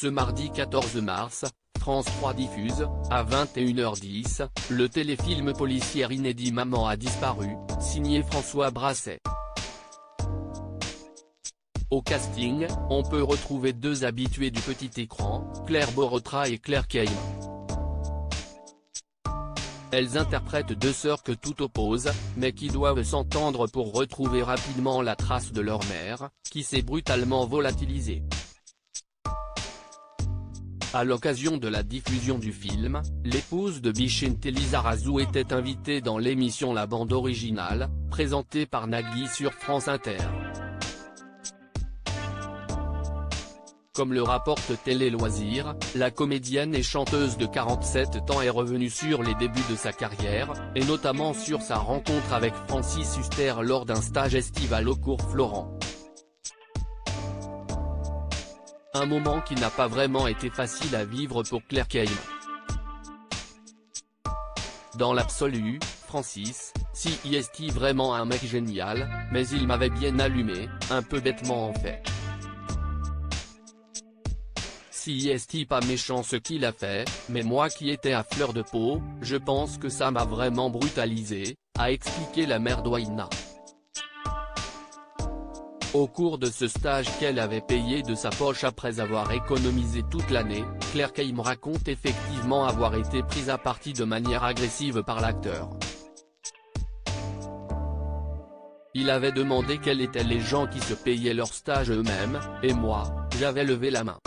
Ce mardi 14 mars, France 3 diffuse, à 21h10, le téléfilm policier inédit Maman a disparu, signé François Brasset. Au casting, on peut retrouver deux habitués du petit écran, Claire Borotra et Claire Keim. Elles interprètent deux sœurs que tout oppose, mais qui doivent s'entendre pour retrouver rapidement la trace de leur mère, qui s'est brutalement volatilisée. À l'occasion de la diffusion du film, l'épouse de Vicente Lizarazu était invitée dans l'émission La Bande Originale, présentée par Nagui sur France Inter. Comme le rapporte Télé Loisirs, la comédienne et chanteuse de 47 ans est revenue sur les débuts de sa carrière, et notamment sur sa rencontre avec Francis Huster lors d'un stage estival au Cours Florent. Un moment qui n'a pas vraiment été facile à vivre pour Claire Keim. Dans l'absolu, Francis, si est vraiment un mec génial, mais il m'avait bien allumé, un peu bêtement en fait. Si est pas méchant ce qu'il a fait, mais moi qui étais à fleur de peau, je pense que ça m'a vraiment brutalisé, a expliqué la mère d'Oïna. Au cours de ce stage qu'elle avait payé de sa poche après avoir économisé toute l'année, Claire Keim raconte effectivement avoir été prise à partie de manière agressive par l'acteur. Il avait demandé quels étaient les gens qui se payaient leur stage eux-mêmes, et moi, j'avais levé la main.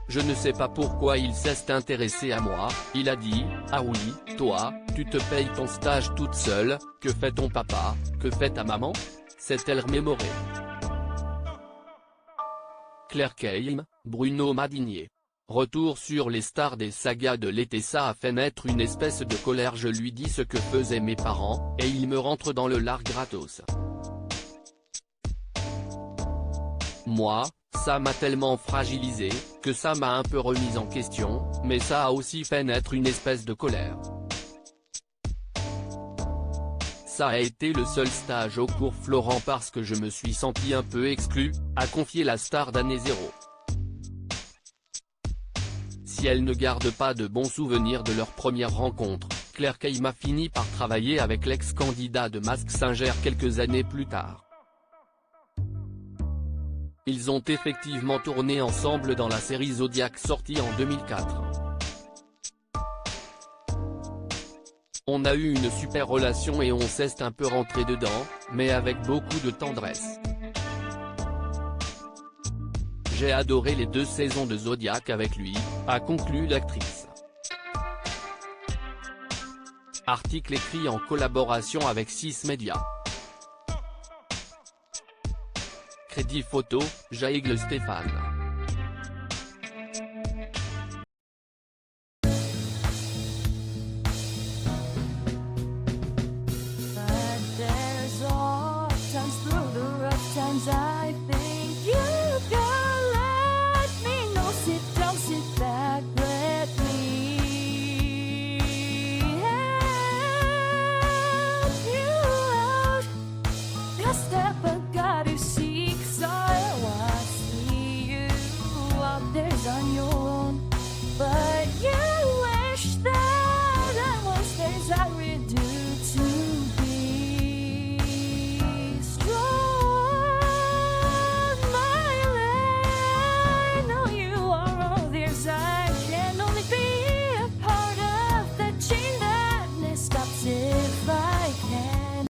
Je ne sais pas pourquoi il s'est intéressé à moi, il a dit, ah oui, toi, tu te payes ton stage toute seule, que fait ton papa, que fait ta maman? S'est-elle remémorée. Claire Keim, Bruno Madinier. Retour sur les stars des sagas de l'été. Ça a fait naître une espèce de colère. Je lui dis ce que faisaient mes parents, et il me rentre dans le lard gratos. Moi, ça m'a tellement fragilisé, que ça m'a un peu remise en question, mais ça a aussi fait naître une espèce de colère. Ça a été le seul stage au Cours Florent parce que je me suis senti un peu exclu, a confié la star d'Année Zéro. Si elle ne garde pas de bons souvenirs de leur première rencontre, Claire Keim a fini par travailler avec l'ex-candidat de Mask Singer quelques années plus tard. Ils ont effectivement tourné ensemble dans la série Zodiac sortie en 2004. On a eu une super relation et on s'est un peu rentré dedans, mais avec beaucoup de tendresse. J'ai adoré les 2 saisons de Zodiac avec lui, a conclu l'actrice. Article écrit en collaboration avec 6 médias. Crédit photo, Jaëgle Stéphane.